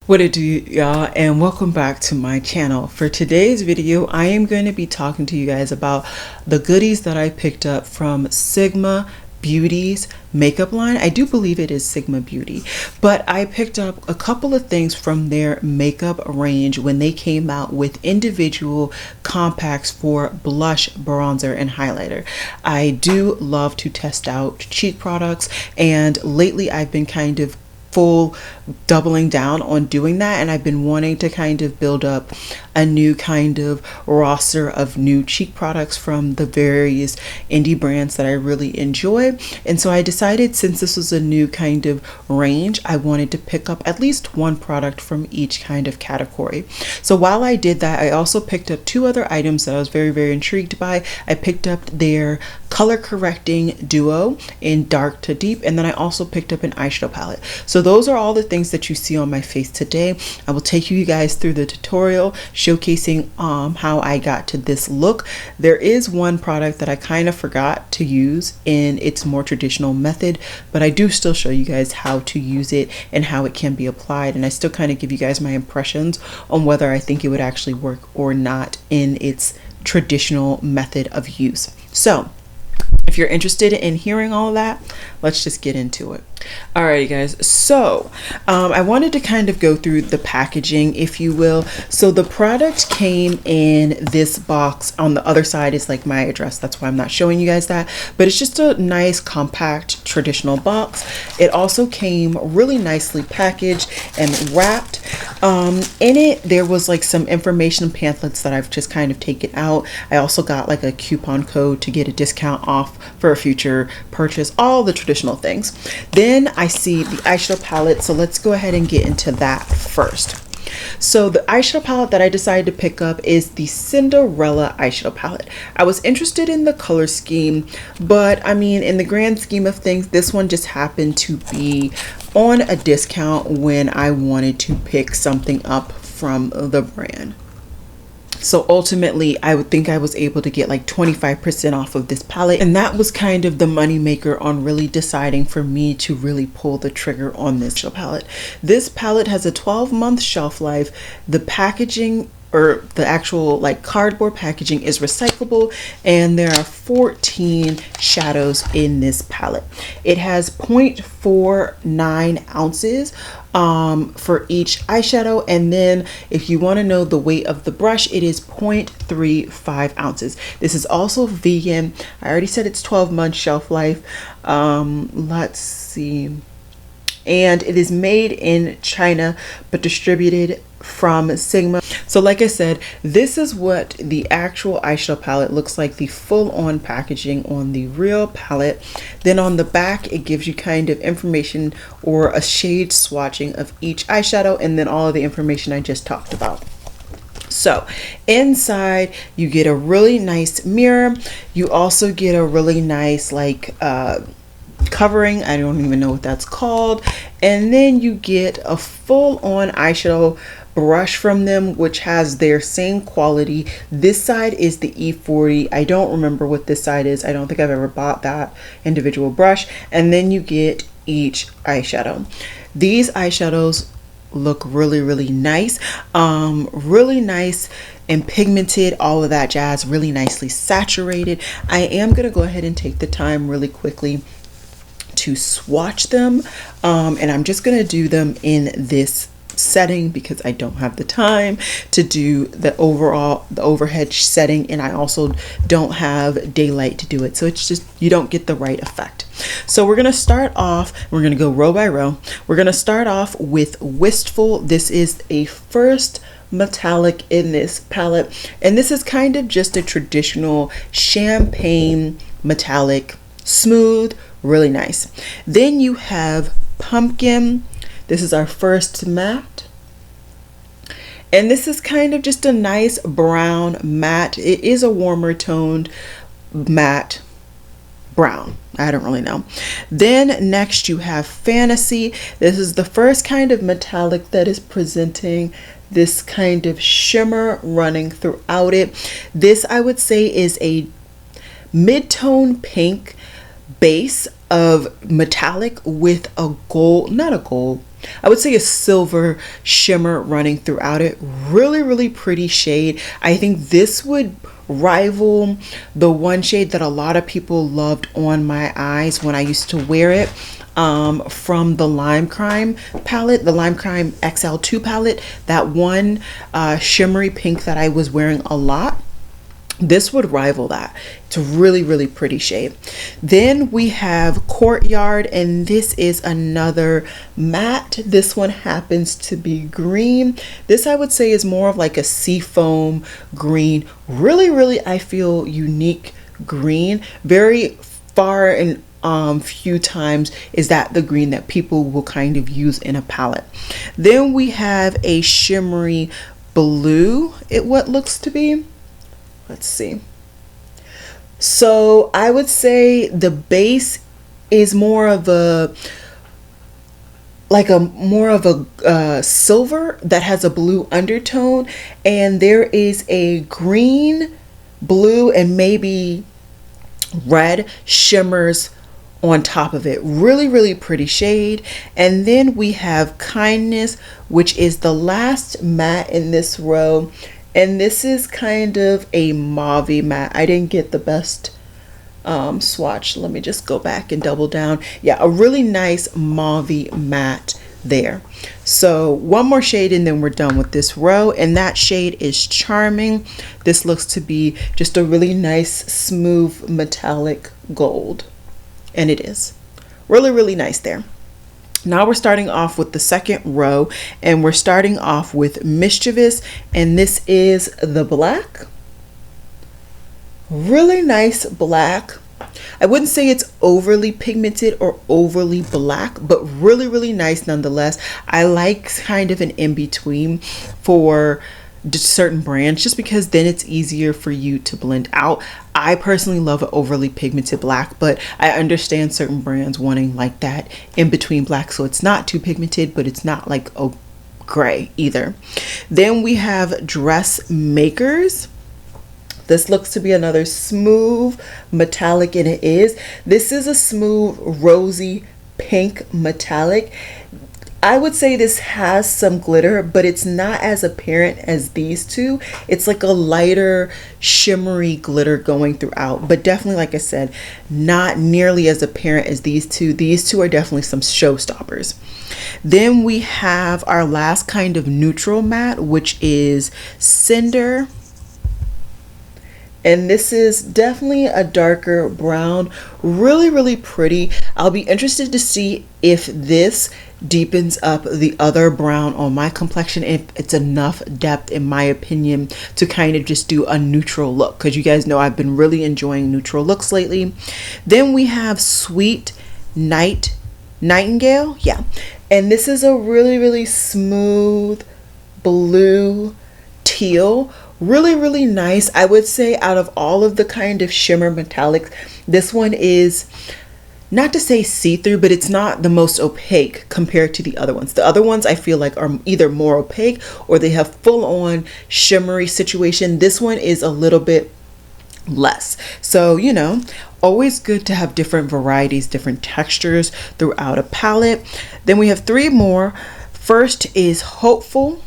What it do, y'all, and welcome back to my channel. For today's video, I am going to be talking to you guys about the goodies that I picked up from Sigma Beauty's makeup line. I do believe it is Sigma Beauty, but I picked up a couple of things from their makeup range when they came out with individual compacts for blush, bronzer, and highlighter. I do love to test out cheek products, and lately I've been kind of full doubling down on doing that, and I've been wanting to kind of build up a new kind of roster of new cheek products from the various indie brands that I really enjoy. And so I decided, since this was a new kind of range, I wanted to pick up at least one product from each kind of category. So while I did that, I also picked up two other items that I was very intrigued by. I picked up their color correcting duo in dark to deep, and then I also picked up an eyeshadow palette. So those are all the things that you see on my face today. I will take you guys through the tutorial showcasing how I got to this look. There is one product that I kind of forgot to use in its more traditional method, but I do still show you guys how to use it and how it can be applied, and I still kind of give you guys my impressions on whether I think it would actually work or not in its traditional method of use. So if you're interested in hearing all of that, let's just get into it. Alrighty guys, so I wanted to kind of go through the packaging, if you will. So the product came in this box. On the other side is like my address, that's why I'm not showing you guys that, but it's just a nice compact traditional box. It also came really nicely packaged and wrapped. In it there was like some information pamphlets that I've just kind of taken out. I also got like a coupon code to get a discount off for a future purchase, all the traditional things. Then I see the eyeshadow palette, so let's go ahead and get into that first. So the eyeshadow palette that I decided to pick up is the Cinderella eyeshadow palette. I was interested in the color scheme, but I mean, in the grand scheme of things, this one just happened to be on a discount when I wanted to pick something up from the brand. So ultimately, I would think I was able to get like 25% off of this palette, and that was kind of the money maker on really deciding for me to really pull the trigger on this palette. This palette has a 12-month shelf life. The packaging, or the actual like cardboard packaging, is recyclable, and there are 14 shadows in this palette. It has 0.49 ounces for each eyeshadow, and then if you want to know the weight of the brush, it is 0.35 ounces. This is also vegan. I already said it's 12-month shelf life. Let's see. And it is made in China but distributed from Sigma. So like I said, this is what the actual eyeshadow palette looks like, the full-on packaging on the real palette. Then on the back, it gives you kind of information or a shade swatching of each eyeshadow, and then all of the information I just talked about. So inside you get a really nice mirror. You also get a really nice like covering, I don't even know what that's called, and then you get a full-on eyeshadow brush from them, which has their same quality. This side is the E40. I don't remember what this side is. I don't think I've ever bought that individual brush. And then you get each eyeshadow. These eyeshadows look really nice, really nice and pigmented, all of that jazz, really nicely saturated. I am gonna go ahead and take the time really quickly to swatch them, and I'm just gonna do them in this setting because I don't have the time to do the overhead setting, and I also don't have daylight to do it, so it's just, you don't get the right effect. So we're gonna start off, we're gonna go row by row. We're gonna start off with Wistful. This is a first metallic in this palette, and this is kind of just a traditional champagne metallic, smooth, really nice. Then you have Pumpkin. This is our first matte, and this is kind of just a nice brown matte. It is a warmer toned matte brown, I don't really know. Then next you have Fantasy. This is the first kind of metallic that is presenting this kind of shimmer running throughout it. This, I would say, is a mid-tone pink base of metallic with a gold, not a gold, I would say a silver shimmer running throughout it. Really, really pretty shade. I think this would rival the one shade that a lot of people loved on my eyes when I used to wear it, from the Lime Crime palette, the Lime Crime XL2 palette, that one shimmery pink that I was wearing a lot. This would rival that. It's a really, really pretty shade. Then we have Courtyard, and this is another matte. This one happens to be green. This I would say is more of like a seafoam green. Really, really, I feel unique green. Very far and few times is that the green that people will kind of use in a palette. Then we have a shimmery blue, what looks to be. Let's see. So I would say the base is more of a silver that has a blue undertone, and there is a green, blue, and maybe red shimmers on top of it. Really, really pretty shade. And then we have Kindness, which is the last matte in this row. And this is kind of a mauve matte. I didn't get the best swatch. Let me just go back and double down. Yeah, a really nice mauve matte there. So one more shade and then we're done with this row, and that shade is Charming. This looks to be just a really nice smooth metallic gold, and it is really, really nice there. Now we're starting off with the second row, and we're starting off with Mischievous, and this is the black. Really nice black. I wouldn't say it's overly pigmented or overly black, but really, really nice nonetheless. I like kind of an in-between for certain brands, just because then it's easier for you to blend out. I personally love an overly pigmented black, but I understand certain brands wanting like that in between black, so it's not too pigmented, but it's not like a gray either. Then we have Dressmakers. This looks to be another smooth metallic, and it is. This is a smooth rosy pink metallic. I would say this has some glitter, but it's not as apparent as these two. It's like a lighter shimmery glitter going throughout, but definitely, like I said, not nearly as apparent as these two. These two are definitely some showstoppers. Then we have our last kind of neutral matte, which is Cinder. And this is definitely a darker brown. Really, really pretty. I'll be interested to see if this deepens up the other brown on my complexion, if it's enough depth in my opinion to kind of just do a neutral look, because you guys know I've been really enjoying neutral looks lately. Then we have Sweet Nightingale. Yeah, and this is a really, really smooth blue teal. Really, really nice. I would say out of all of the kind of shimmer metallics, this one is, not to say see-through, but it's not the most opaque compared to the other ones. The other ones I feel like are either more opaque or they have full-on shimmery situation. This one is a little bit less. So, you know, always good to have different varieties, different textures throughout a palette. Then we have three more. First is Hopeful.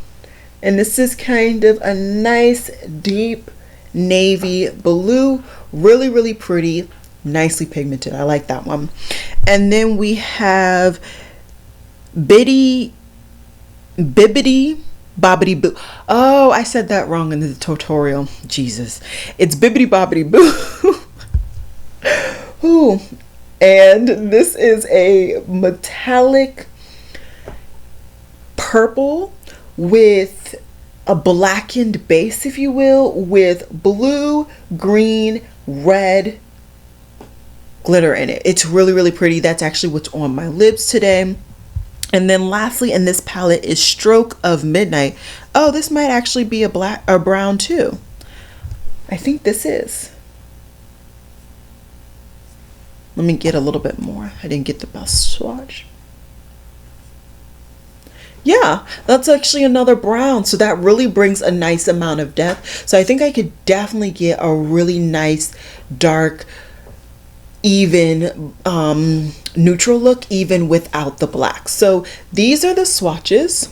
And this is kind of a nice deep navy blue. Really, really pretty. Nicely pigmented. I like that one. And then we have Bibbidi Bobbidi Boo. Oh, I said that wrong in the tutorial. Jesus. It's Bibbidi Bobbidi Boo. Ooh. And this is a metallic purple with a blackened base, if you will, with blue, green, red glitter in it. It's really, really pretty. That's actually what's on my lips today. And then lastly in this palette is Stroke of Midnight. Oh, this might actually be a black or brown too. I think this is. Let me get a little bit more. I didn't get the best swatch. Yeah, that's actually another brown. So that really brings a nice amount of depth. So I think I could definitely get a really nice dark even neutral look even without the black. So these are the swatches.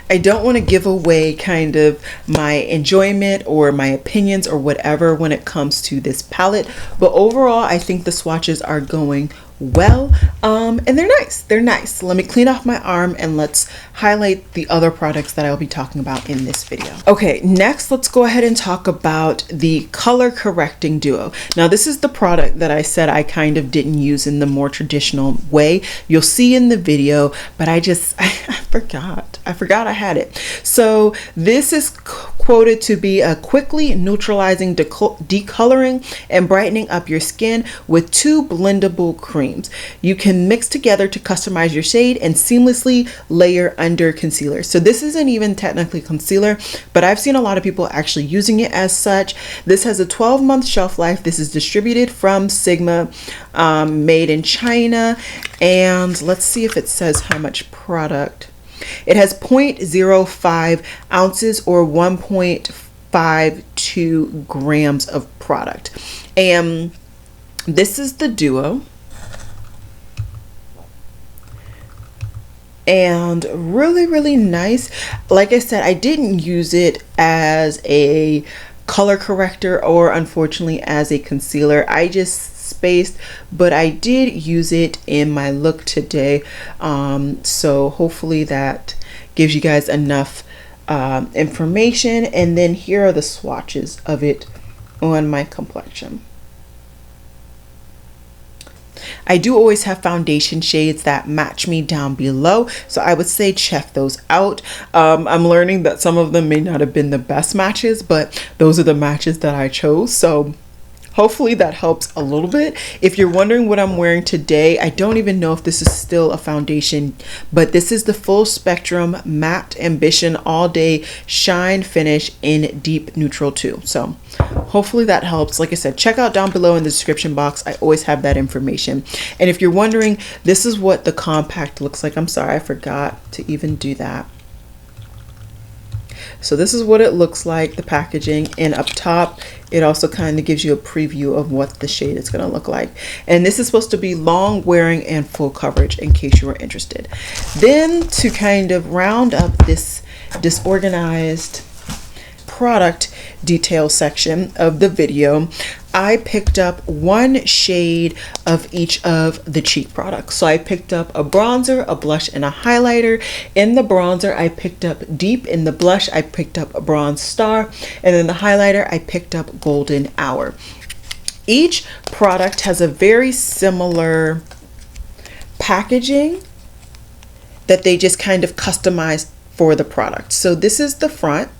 I don't want to give away kind of my enjoyment or my opinions or whatever when it comes to this palette, but overall I think the swatches are going well, and they're nice. Let me clean off my arm and let's highlight the other products that I'll be talking about in this video. Okay, next let's go ahead and talk about the color correcting duo. Now this is the product that I said I kind of didn't use in the more traditional way. You'll see in the video, but I forgot I had it. So this is quoted to be a quickly neutralizing, decoloring, and brightening up your skin with 2 blendable creams. You can mix together to customize your shade and seamlessly layer under concealer. So this isn't even technically concealer, but I've seen a lot of people actually using it as such. This has a 12-month shelf life. This is distributed from Sigma, made in China, and let's see if it says how much product. It has 0.05 ounces or 1.52 grams of product. And this is the duo. And really nice. Like I said, I didn't use it as a color corrector or unfortunately as a concealer. I just spaced, but I did use it in my look today. So hopefully that gives you guys enough information. And then here are the swatches of it on my complexion. I do always have foundation shades that match me down below, so I would say check those out. I'm learning that some of them may not have been the best matches, but those are the matches that I chose, so hopefully that helps a little bit. If you're wondering what I'm wearing today, I don't even know if this is still a foundation, but this is the Full Spectrum Matte Ambition All Day Shine Finish in Deep Neutral 2. So hopefully that helps. Like I said, check out down below in the description box. I always have that information. And if you're wondering, this is what the compact looks like. I'm sorry, I forgot to even do that. So this is what it looks like, the packaging, and up top it also kind of gives you a preview of what the shade is going to look like. And this is supposed to be long wearing and full coverage in case you are interested. Then to kind of round up this disorganized product detail section of the video, I picked up 1 shade of each of the cheek products. So I picked up a bronzer, a blush, and a highlighter. In the bronzer, I picked up Deep. In the blush, I picked up a Bronze Star. And in the highlighter, I picked up Golden Hour. Each product has a very similar packaging that they just kind of customized for the product. So this is the front.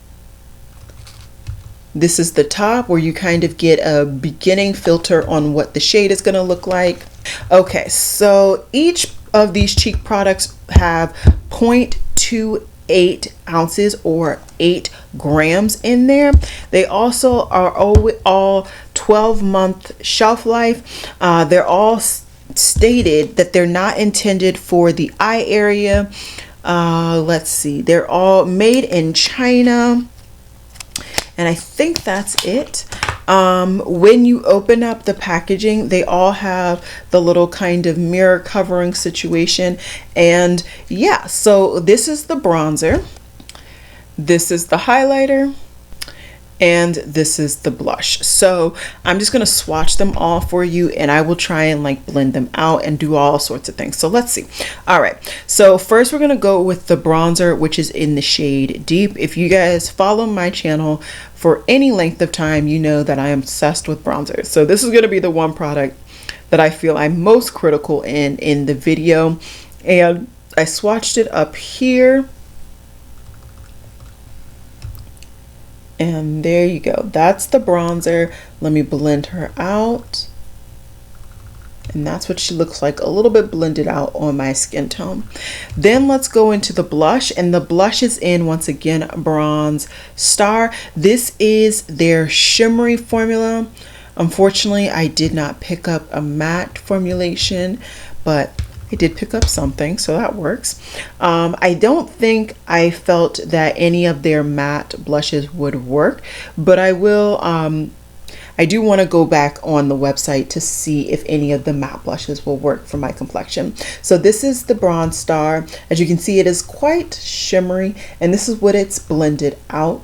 This is the top where you kind of get a beginning filter on what the shade is going to look like. Okay, so each of these cheek products have 0.28 ounces or 8 grams in there. They also are all 12-month shelf life. They're all stated that they're not intended for the eye area. Let's see, they're all made in China. And I think that's it. When you open up the packaging, they all have the little kind of mirror covering situation. And yeah, so this is the bronzer. This is the highlighter. And this is the blush. So I'm just gonna swatch them all for you, and I will try and like blend them out and do all sorts of things. So let's see. All right, so first we're gonna go with the bronzer, which is in the shade Deep. If you guys follow my channel for any length of time, you know that I am obsessed with bronzer. So this is gonna be the one product that I feel I'm most critical in the video. And I swatched it up here. And there you go. That's the bronzer. Let me blend her out. And that's what she looks like, a little bit blended out on my skin tone. Then let's go into the blush, and the blush is in, once again, Bronze Star. This is their shimmery formula. Unfortunately, I did not pick up a matte formulation, but I did pick up something, so that works. I don't think I felt that any of their matte blushes would work, but I will, I do want to go back on the website to see if any of the matte blushes will work for my complexion. So this is the Bronze Star. As you can see, it is quite shimmery, and this is what it's blended out.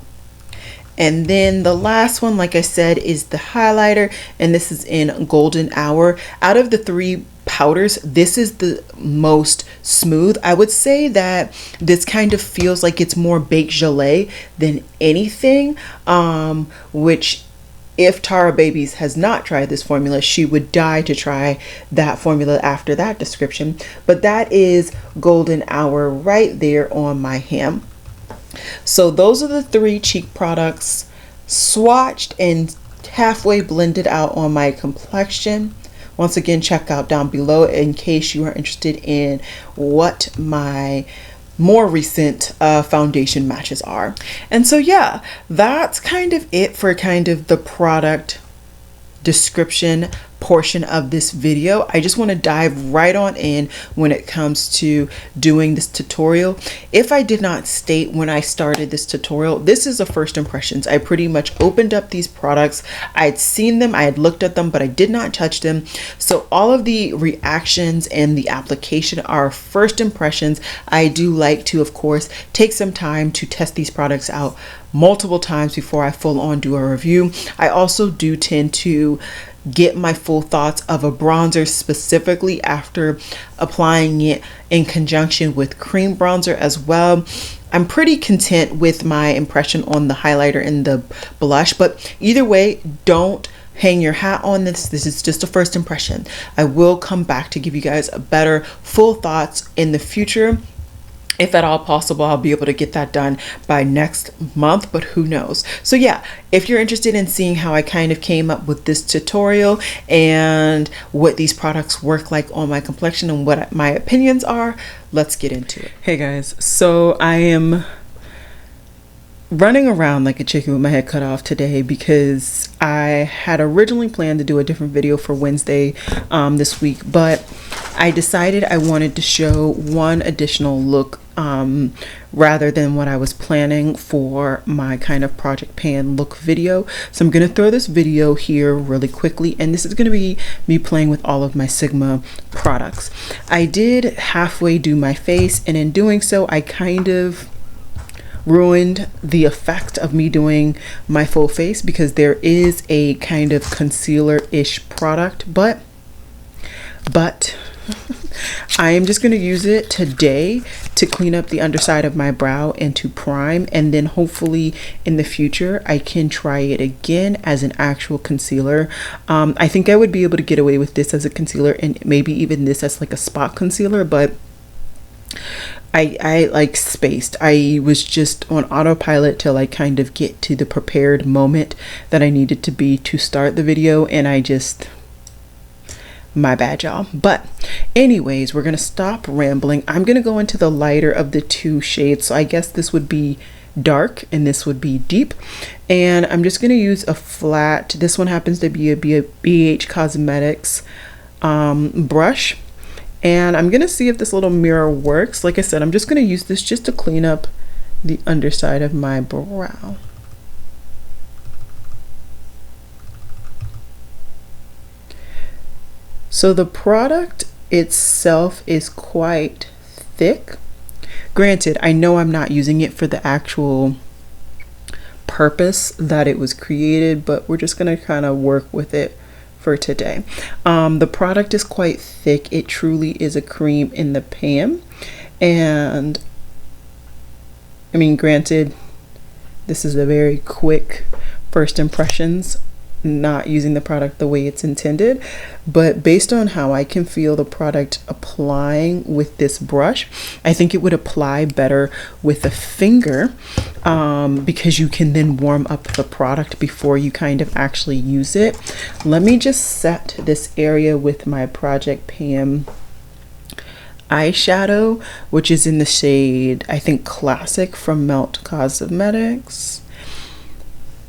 And then the last one, like I said, is the highlighter, and this is in Golden Hour. Out of the three powders, this is the most smooth. I would say that this kind of feels like it's more baked gelée than anything, which if Tara Babies has not tried this formula, she would die to try that formula after that description. But that is Golden Hour right there on my ham. So those are the three cheek products swatched and halfway blended out on my complexion. Once again, check out down below in case you are interested in what my more recent foundation matches are. And so yeah, that's kind of it for kind of the product description portion of this video. I just want to dive right on in when it comes to doing this tutorial. If I did not state when I started this tutorial, this is a first impressions. I pretty much opened up these products. I'd seen them, I had looked at them, but I did not touch them. So all of the reactions and the application are first impressions. I do like to, of course, take some time to test these products out multiple times before I full on do a review. I also do tend to get my full thoughts of a bronzer specifically after applying it in conjunction with cream bronzer as well. I'm pretty content with my impression on the highlighter and the blush, but either way, don't hang your hat on this. This is just a first impression. I will come back to give you guys a better full thoughts in the future. If at all possible, I'll be able to get that done by next month, but who knows? So yeah, if you're interested in seeing how I kind of came up with this tutorial and what these products work like on my complexion and what my opinions are, let's get into it. Hey guys, so I am running around like a chicken with my head cut off today because I had originally planned to do a different video for Wednesday this week, but I decided I wanted to show one additional look rather than what I was planning for my kind of project pan look video. So I'm going to throw this video here really quickly, and this is going to be me playing with all of my Sigma products. I did halfway do my face, and in doing so I kind of ruined the effect of me doing my full face because there is a kind of concealer-ish product, but I am just going to use it today to clean up the underside of my brow and to prime, and then hopefully in the future I can try it again as an actual concealer. I think I would be able to get away with this as a concealer and maybe even this as like a spot concealer, but I like spaced. I was just on autopilot till I kind of get to the prepared moment that I needed to be to start the video, and I just, my bad y'all. But anyways, we're gonna stop rambling. I'm gonna go into the lighter of the two shades. So I guess this would be dark and this would be deep, and I'm just gonna use a flat, this one happens to be a BH Cosmetics brush, and I'm gonna see if this little mirror works. Like I said, I'm just gonna use this just to clean up the underside of my brow. So the product itself is quite thick. Granted, I know I'm not using it for the actual purpose that it was created, but we're just gonna kind of work with it for today. The product is quite thick. It truly is a cream in the pan, and I mean, granted, this is a very quick first impressions, not using the product the way it's intended, but based on how I can feel the product applying with this brush, I think it would apply better with a finger, because you can then warm up the product before you kind of actually use it. Let me just set this area with my Project Pan eyeshadow, which is in the shade, I think, Classic from Melt Cosmetics.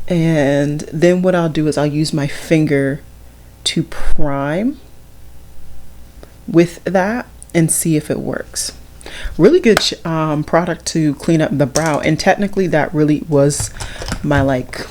And then what I'll do is I'll use my finger to prime with that, and see if it works. Really good product to clean up the brow, and technically that really was my like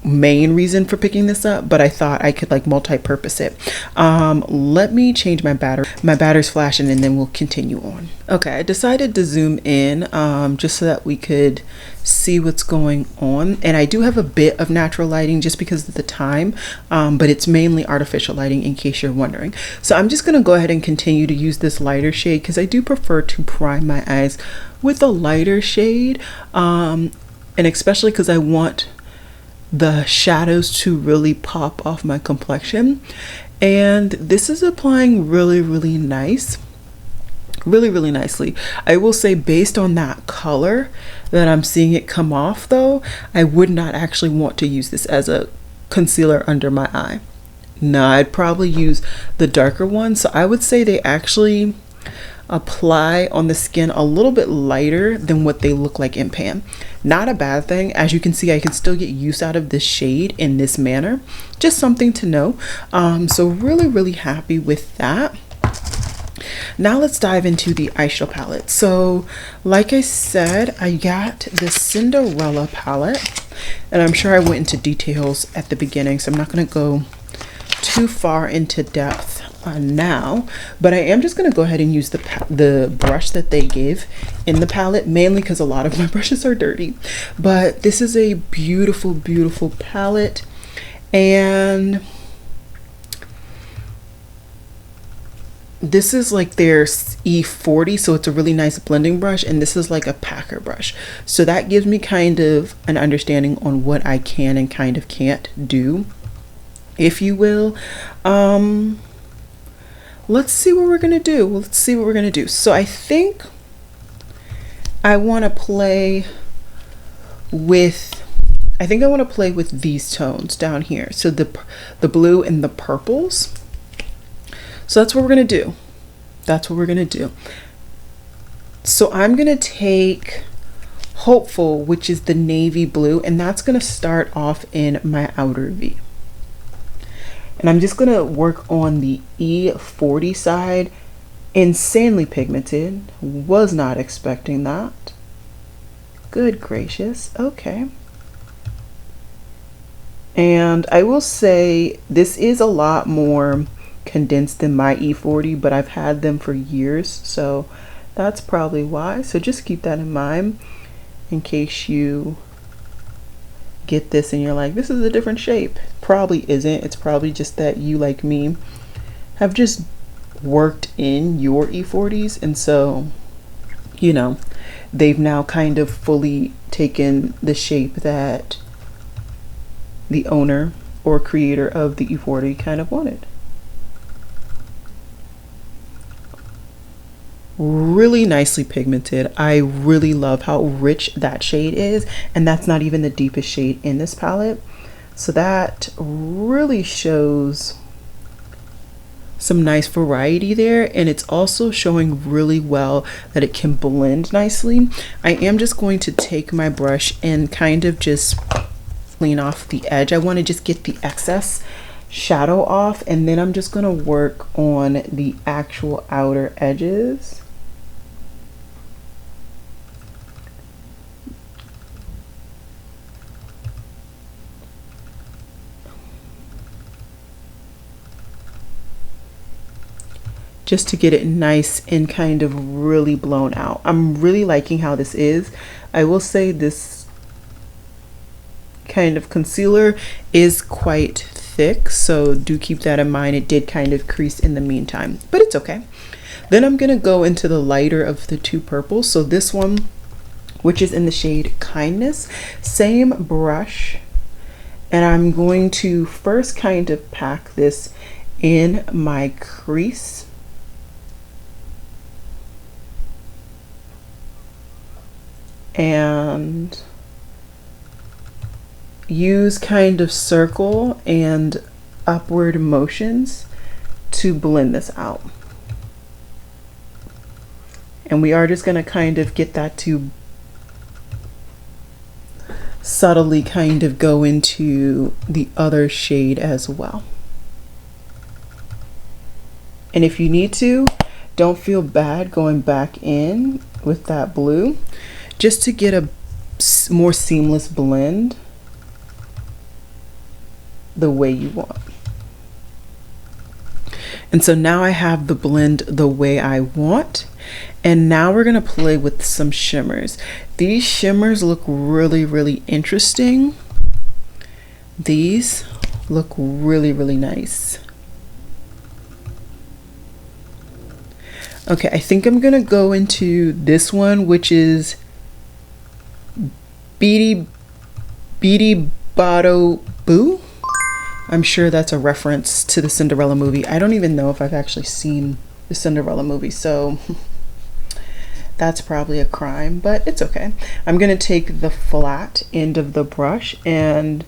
main reason for picking this up, but I thought I could like multi-purpose it. Let me change my battery. My battery's flashing, and then we'll continue on. Okay, I decided to zoom in just so that we could see what's going on, and I do have a bit of natural lighting just because of the time, but it's mainly artificial lighting in case you're wondering. So I'm just gonna go ahead and continue to use this lighter shade because I do prefer to prime my eyes with a lighter shade, and especially because I want the shadows to really pop off my complexion. And this is applying really nice, really nicely. I will say, based on that color that I'm seeing it come off though, I would not actually want to use this as a concealer under my eye. No, I'd probably use the darker one. So I would say they actually apply on the skin a little bit lighter than what they look like in pan. Not a bad thing. As you can see, I can still get use out of this shade in this manner. Just something to know. So really happy with that. Now let's dive into the eyeshadow palette. So like I said, I got the Cinderella palette, and I'm sure I went into details at the beginning, so I'm not going to go too far into depth now, but I am just going to go ahead and use the brush that they gave in the palette, mainly because a lot of my brushes are dirty. But this is a beautiful palette, and this is like their E40, so it's a really nice blending brush, and this is like a packer brush, so that gives me kind of an understanding on what I can and kind of can't do, if you will. Let's see what we're gonna do. So I think I want to play with these tones down here. So the blue and the purples. So that's what we're gonna do. So I'm gonna take Hopeful, which is the navy blue, and that's gonna start off in my outer V. And I'm just gonna work on the E40 side. Insanely pigmented. Was not expecting that. Good gracious. Okay. And I will say this is a lot more condensed than my E40, but I've had them for years, so that's probably why. So just keep that in mind in case you get this and you're like, this is a different shape. Probably isn't. It's probably just that you, like me, have just worked in your E40s, and so, you know, they've now kind of fully taken the shape that the owner or creator of the E40 kind of wanted. Really nicely pigmented. I really love how rich that shade is, and that's not even the deepest shade in this palette, so that really shows some nice variety there, and it's also showing really well that it can blend nicely. I am just going to take my brush and kind of just clean off the edge. I want to just get the excess shadow off, and then I'm just going to work on the actual outer edges. Just to get it nice and kind of really blown out. I'm really liking how this is. I will say this kind of concealer is quite thick, so do keep that in mind. It did kind of crease in the meantime, but it's okay. Then I'm gonna go into the lighter of the two purples. So this one, which is in the shade Kindness, same brush, and I'm going to first kind of pack this in my crease. And use kind of circle and upward motions to blend this out. And we are just going to kind of get that to subtly kind of go into the other shade as well. And if you need to, don't feel bad going back in with that blue just to get a more seamless blend the way you want. And so now I have the blend the way I want. And now we're gonna play with some shimmers. These shimmers look really, really interesting. These look really, really nice. Okay, I think I'm gonna go into this one, which is Beady Bado Boo. I'm sure that's a reference to the Cinderella movie. I don't even know if I've actually seen the Cinderella movie, so that's probably a crime, but it's okay. I'm gonna take the flat end of the brush and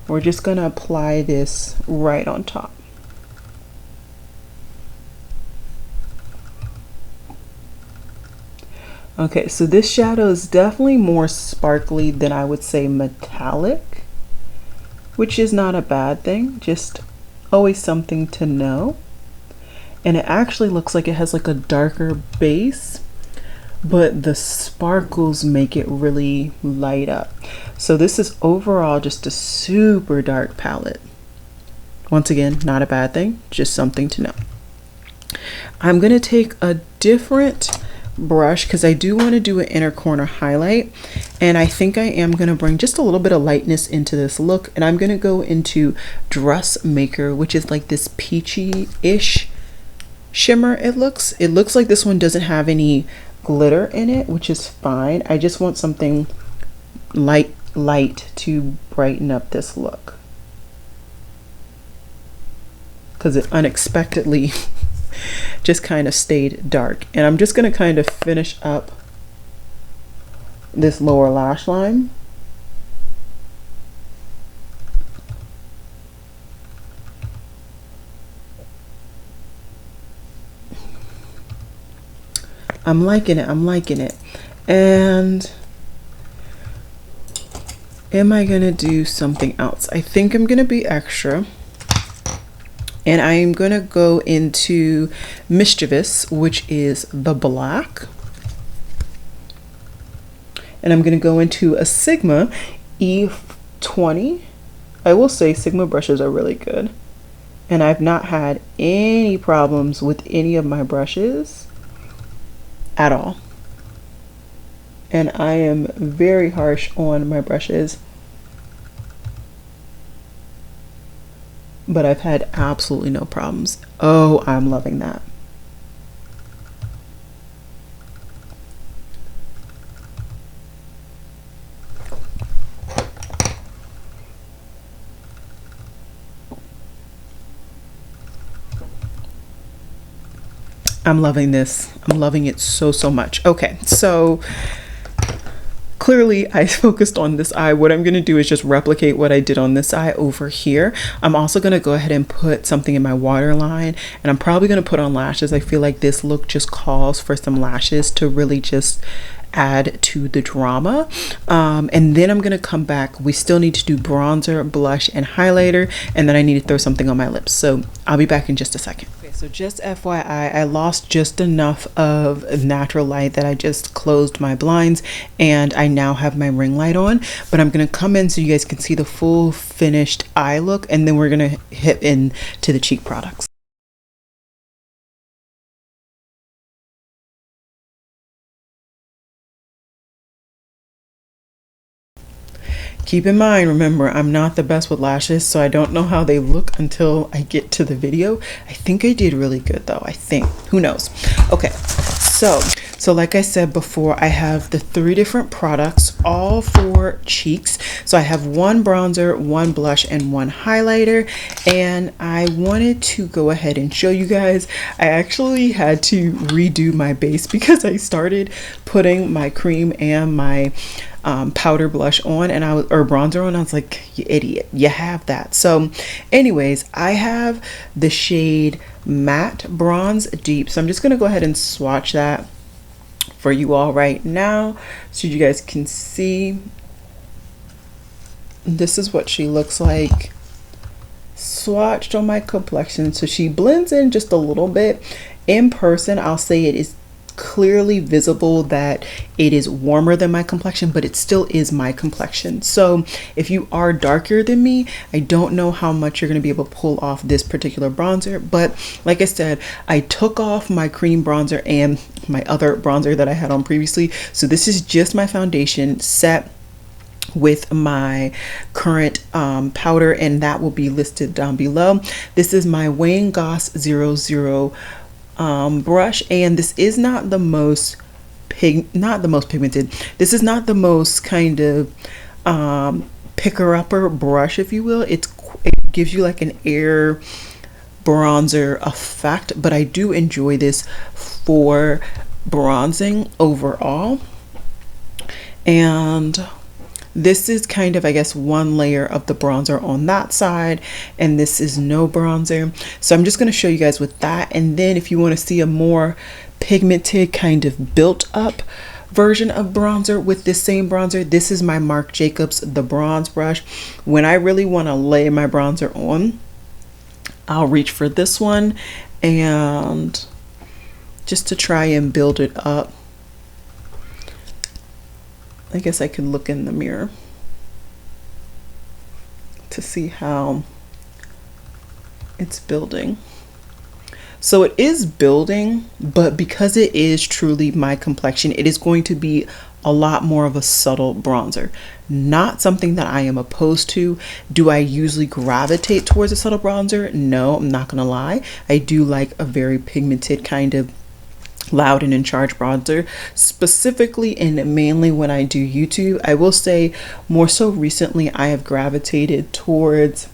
we're just gonna apply this right on top. Okay, so this shadow is definitely more sparkly than I would say metallic, which is not a bad thing, just always something to know. And it actually looks like it has like a darker base, but the sparkles make it really light up. So this is overall just a super dark palette. Once again, not a bad thing, just something to know. I'm gonna take a different brush because I do want to do an inner corner highlight, and I think I am going to bring just a little bit of lightness into this look, and I'm going to go into Dressmaker, which is like this peachy-ish shimmer. It looks like this one doesn't have any glitter in it, which is fine. I just want something light to brighten up this look because it unexpectedly just kind of stayed dark. And I'm just going to kind of finish up this lower lash line. I'm liking it. And am I going to do something else? I think I'm going to be extra. And I'm going to go into Mischievous, which is the black. And I'm going to go into a Sigma E20. I will say Sigma brushes are really good. And I've not had any problems with any of my brushes at all. And I am very harsh on my brushes, but I've had absolutely no problems. Oh, I'm loving that. I'm loving this. I'm loving it so much. Okay, so clearly I focused on this eye. What I'm going to do is just replicate what I did on this eye over here. I'm also going to go ahead and put something in my waterline, and I'm probably going to put on lashes. I feel like this look just calls for some lashes to really just add to the drama. And then I'm going to come back. We still need to do bronzer, blush, and highlighter, and then I need to throw something on my lips. So I'll be back in just a second. So just FYI, I lost just enough of natural light that I just closed my blinds, and I now have my ring light on, but I'm going to come in so you guys can see the full finished eye look, and then we're going to hit into the cheek products. Keep in mind, remember, I'm not the best with lashes, so I don't know how they look until I get to the video. I think I did really good though, I think. Who knows? Okay, so like I said before, I have the 3 different products, all for cheeks. So I have 1 bronzer, 1 blush, and 1 highlighter. And I wanted to go ahead and show you guys. I actually had to redo my base because I started putting my cream and my powder blush on, and or bronzer on. I was like, you idiot, you have that. So anyways, I have the shade Matte Bronze Deep. So I'm just gonna go ahead and swatch that for you all right now so you guys can see. This is what she looks like. swatched on my complexion. So she blends in just a little bit. In person, I'll say it is clearly visible that it is warmer than my complexion, but it still is my complexion. So if you are darker than me, I don't know how much you're going to be able to pull off this particular bronzer. But like I said, I took off my cream bronzer and my other bronzer that I had on previously. So this is just my foundation set with my current powder, and that will be listed down below. This is my Wayne Goss 00 brush, and this is not the most pigmented. This is not the most kind of picker-upper brush, if you will. It gives you like an air bronzer effect, but I do enjoy this for bronzing overall. And this is kind of, I guess, one layer of the bronzer on that side, and this is no bronzer. So I'm just going to show you guys with that, and then if you want to see a more pigmented kind of built up version of bronzer with this same bronzer, this is my Marc Jacobs the bronze brush. When I really want to lay my bronzer on, I'll reach for this one, and just to try and build it up. I guess I could look in the mirror to see how it's building. So it is building, but because it is truly my complexion, it is going to be a lot more of a subtle bronzer. Not something that I am opposed to. Do I usually gravitate towards a subtle bronzer? No, I'm not gonna lie. I do like a very pigmented kind of loud and in charge bronzer, specifically and mainly when I do YouTube. I will say more so recently I have gravitated towards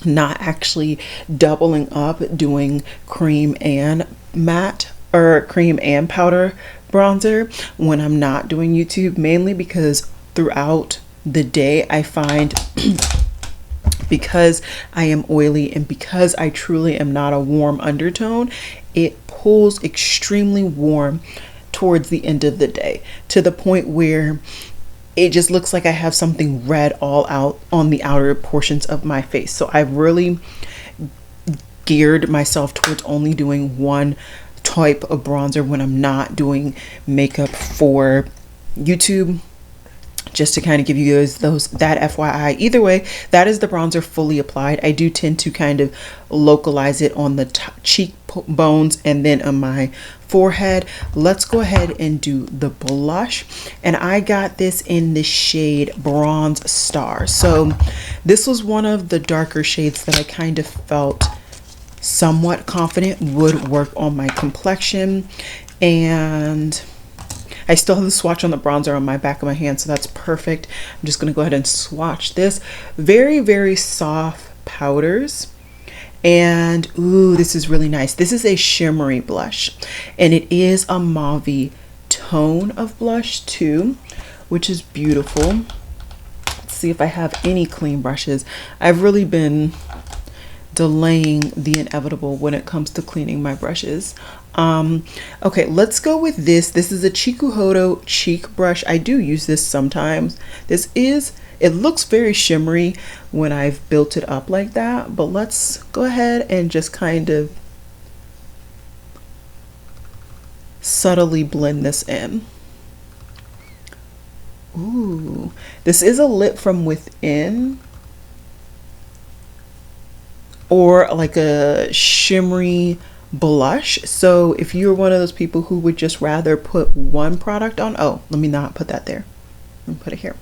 not actually doubling up doing cream and matte or cream and powder bronzer when I'm not doing YouTube, mainly because throughout the day I find because I am oily and because I truly am not a warm undertone, it pulls extremely warm towards the end of the day, to the point where it just looks like I have something red all out on the outer portions of my face. So I've really geared myself towards only doing one type of bronzer when I'm not doing makeup for YouTube, just to kind of give you guys that FYI. Either way, that is the bronzer fully applied. I do tend to kind of localize it on the cheekbones and then on my forehead. Let's go ahead and do the blush, and I got this in the shade Bronze Star. So this was one of the darker shades that I kind of felt somewhat confident would work on my complexion, and I still have the swatch on the bronzer on my back of my hand, so that's perfect. I'm just gonna go ahead and swatch this. Very, very soft powders. And ooh, this is really nice. This is a shimmery blush, and it is a mauve tone of blush too, which is beautiful. Let's see if I have any clean brushes. I've really been delaying the inevitable when it comes to cleaning my brushes. Okay, let's go with this. This is a Chikuhodo cheek brush. I do use this sometimes. It looks very shimmery when I've built it up like that, but let's go ahead and just kind of subtly blend this in. Ooh, this is a lit from within, or like a shimmery blush. So if you're one of those people who would just rather put one product on, oh, let me not put that there. Let me put it here.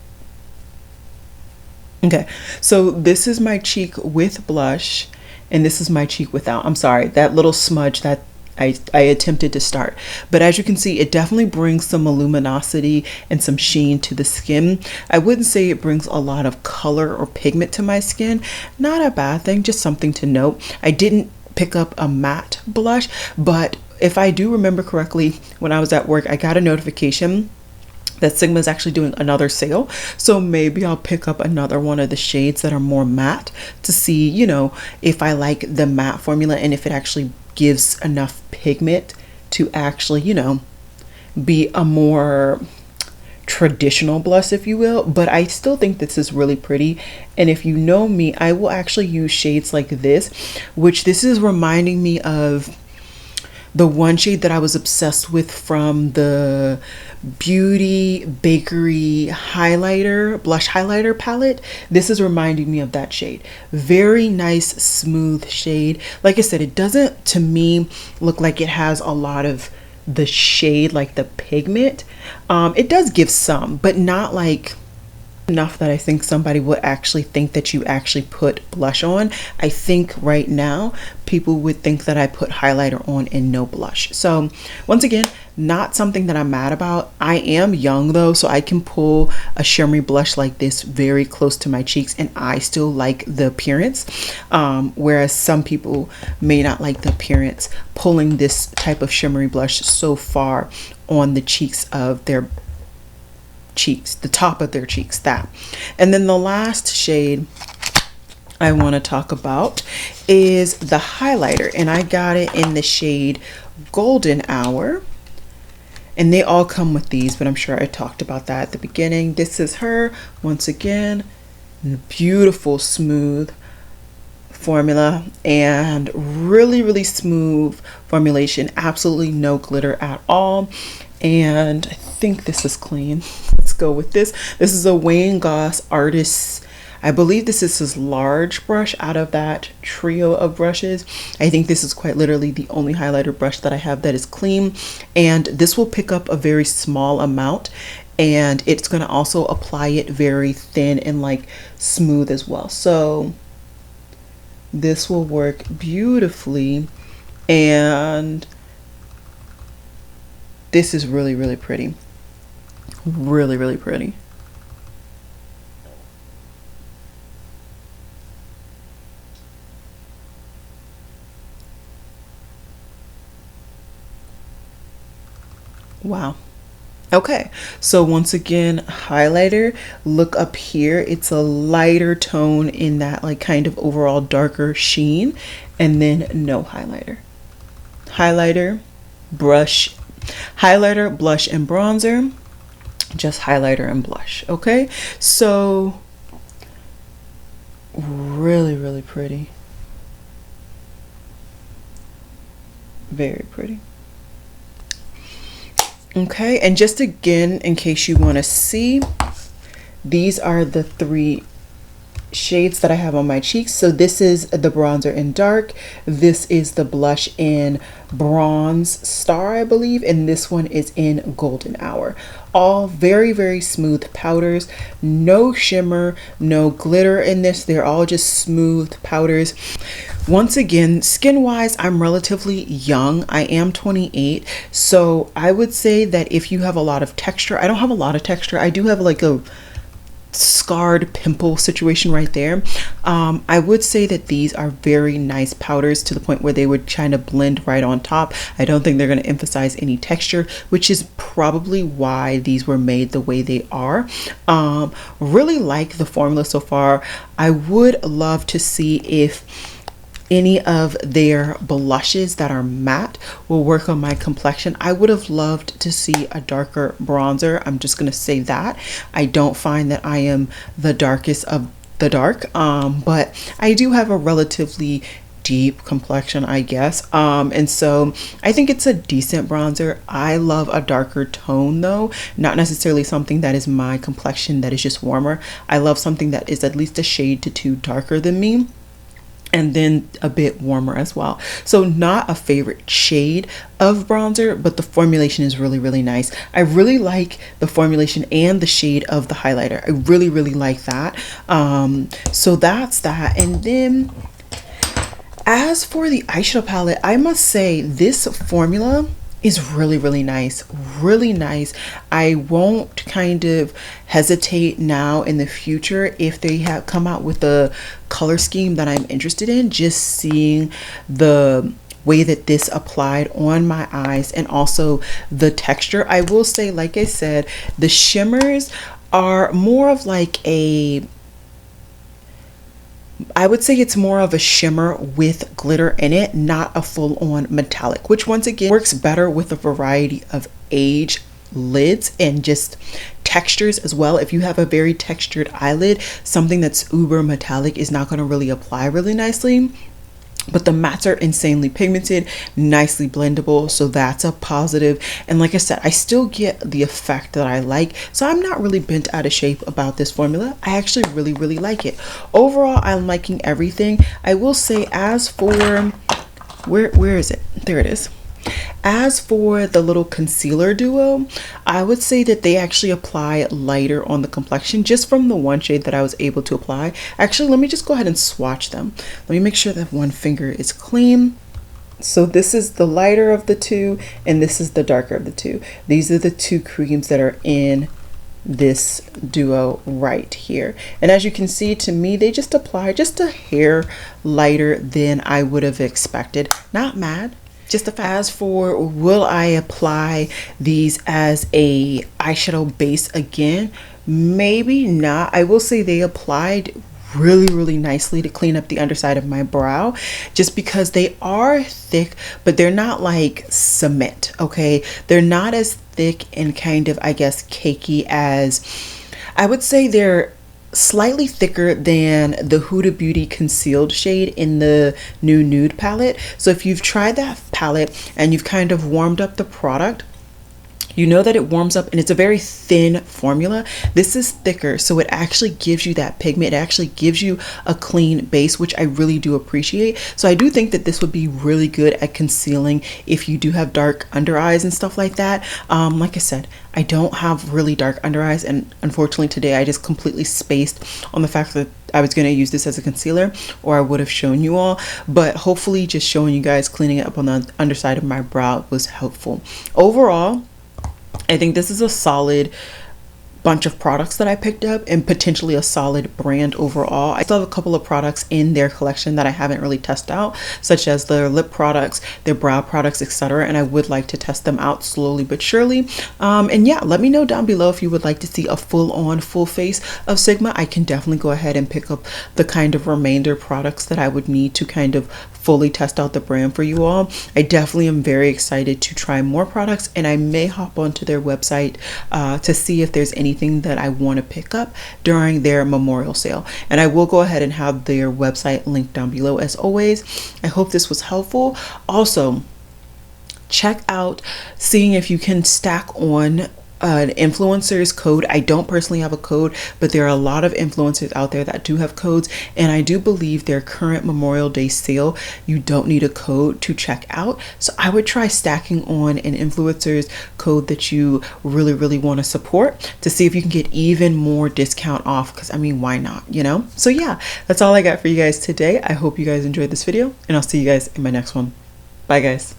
Okay, so this is my cheek with blush, and this is my cheek without. I'm sorry, that little smudge that I attempted to start, but as you can see, it definitely brings some luminosity and some sheen to the skin. I wouldn't say it brings a lot of color or pigment to my skin. Not a bad thing, just something to note. I didn't pick up a matte blush, but if I do remember correctly, when I was at work, I got a notification that Sigma is actually doing another sale. So maybe I'll pick up another one of the shades that are more matte to see, you know, if I like the matte formula and if it actually gives enough pigment to actually, you know, be a more traditional blush, if you will, but I still think this is really pretty. And if you know me, I will actually use shades like this, which this is reminding me of the one shade that I was obsessed with from the Beauty Bakery highlighter, blush highlighter palette. This is reminding me of that shade. Very nice, smooth shade. Like I said, it doesn't, to me, look like it has a lot of the shade, like the pigment. It does give some, but not like enough that I think somebody would actually think that you actually put blush on. I think right now people would think that I put highlighter on and no blush. So once again, not something that I'm mad about. I am young though, so I can pull a shimmery blush like this very close to my cheeks and I still like the appearance, whereas some people may not like the appearance pulling this type of shimmery blush so far on the cheeks of their cheeks, the top of their cheeks, that. And then the last shade I want to talk about is the highlighter, and I got it in the shade Golden Hour, and they all come with these, but I'm sure I talked about that at the beginning. This is her, once again, beautiful smooth formula and really smooth formulation, absolutely no glitter at all. And I think this is clean. Let's go with this. This is a Wayne Goss Artist. I believe this is his large brush out of that trio of brushes. I think this is quite literally the only highlighter brush that I have that is clean. And this will pick up a very small amount. And it's going to also apply it very thin and like smooth as well. So this will work beautifully. And this is really pretty. Really pretty. Wow. Okay, so once again, highlighter, look up here. It's a lighter tone in that like kind of overall darker sheen, and then no highlighter. Highlighter, brush, highlighter, blush, and bronzer. Just highlighter and blush. Okay, so really pretty. Very pretty. Okay, and just again, in case you want to see, these are the three shades that I have on my cheeks. So this is the bronzer in dark, this is the blush in bronze star, I believe, and this one is in golden hour. All very smooth powders, no shimmer, no glitter in this. They're all just smooth powders. Once again, skin wise, I'm relatively young. I am 28, so I would say that if you have a lot of texture, I don't have a lot of texture, I do have like a scarred pimple situation right there. I would say that these are very nice powders to the point where they would kind of blend right on top. I don't think they're going to emphasize any texture, which is probably why these were made the way they are. Really like the formula so far. I would love to see if any of their blushes that are matte will work on my complexion. I would have loved to see a darker bronzer. I'm just gonna say that. I don't find that I am the darkest of the dark, but I do have a relatively deep complexion, I guess, and so I think it's a decent bronzer. I love a darker tone though, not necessarily something that is my complexion that is just warmer. I love something that is at least a shade to two darker than me, and then a bit warmer as well. So not a favorite shade of bronzer, but the formulation is really nice. I really like the formulation and the shade of the highlighter. I really like that. So that's that. And then as for the eyeshadow palette, I must say this formula is really nice, really nice. I won't kind of hesitate now in the future if they have come out with a color scheme that I'm interested in, just seeing the way that this applied on my eyes and also the texture. I will say, like I said, the shimmers are more of like a, I would say it's more of a shimmer with glitter in it, not a full-on metallic, which once again works better with a variety of age lids and just textures as well. If you have a very textured eyelid, something that's uber metallic is not going to really apply really nicely. But the mattes are insanely pigmented, nicely blendable, so that's a positive. And like I said, I still get the effect that I like, so I'm not really bent out of shape about this formula. I actually really like it. Overall, I'm liking everything. I will say, as for where is it? There it is. As for the little concealer duo, I would say that they actually apply lighter on the complexion just from the one shade that I was able to apply. Actually, let me just go ahead and swatch them. Let me make sure that one finger is clean. So this is the lighter of the two, and this is the darker of the two. These are the two creams that are in this duo right here. And as you can see, to me, they just apply just a hair lighter than I would have expected. Not mad. Just as for will I apply these as a eyeshadow base again? Maybe not. I will say they applied really nicely to clean up the underside of my brow, just because they are thick, but they're not like cement, okay? They're not as thick and kind of, I guess, cakey as, I would say they're slightly thicker than the Huda Beauty concealed shade in the new nude palette. So if you've tried that palette and you've kind of warmed up the product, you know that it warms up and it's a very thin formula. This is thicker, so it actually gives you that pigment. It actually gives you a clean base, which I really do appreciate. So I do think that this would be really good at concealing if you do have dark under eyes and stuff like that. Like I said, I don't have really dark under eyes, and unfortunately today I just completely spaced on the fact that I was going to use this as a concealer, or I would have shown you all. But hopefully just showing you guys cleaning it up on the underside of my brow was helpful. Overall, I think this is a solid bunch of products that I picked up, and potentially a solid brand overall. I still have a couple of products in their collection that I haven't really tested out, such as their lip products, their brow products, etc. And I would like to test them out slowly but surely. And yeah, let me know down below if you would like to see a full face of Sigma. I can definitely go ahead and pick up the kind of remainder products that I would need to kind of fully test out the brand for you all. I definitely am very excited to try more products, and I may hop onto their website to see if there's anything that I want to pick up during their memorial sale. And I will go ahead and have their website linked down below as always. I hope this was helpful. Also, check out seeing if you can stack on an influencer's code. I don't personally have a code, but there are a lot of influencers out there that do have codes, and I do believe their current Memorial Day sale, you don't need a code to check out. So I would try stacking on an influencer's code that you really want to support, to see if you can get even more discount off, because I mean, why not, you know? So yeah, that's all I got for you guys today. I hope you guys enjoyed this video, and I'll see you guys in my next one. Bye guys.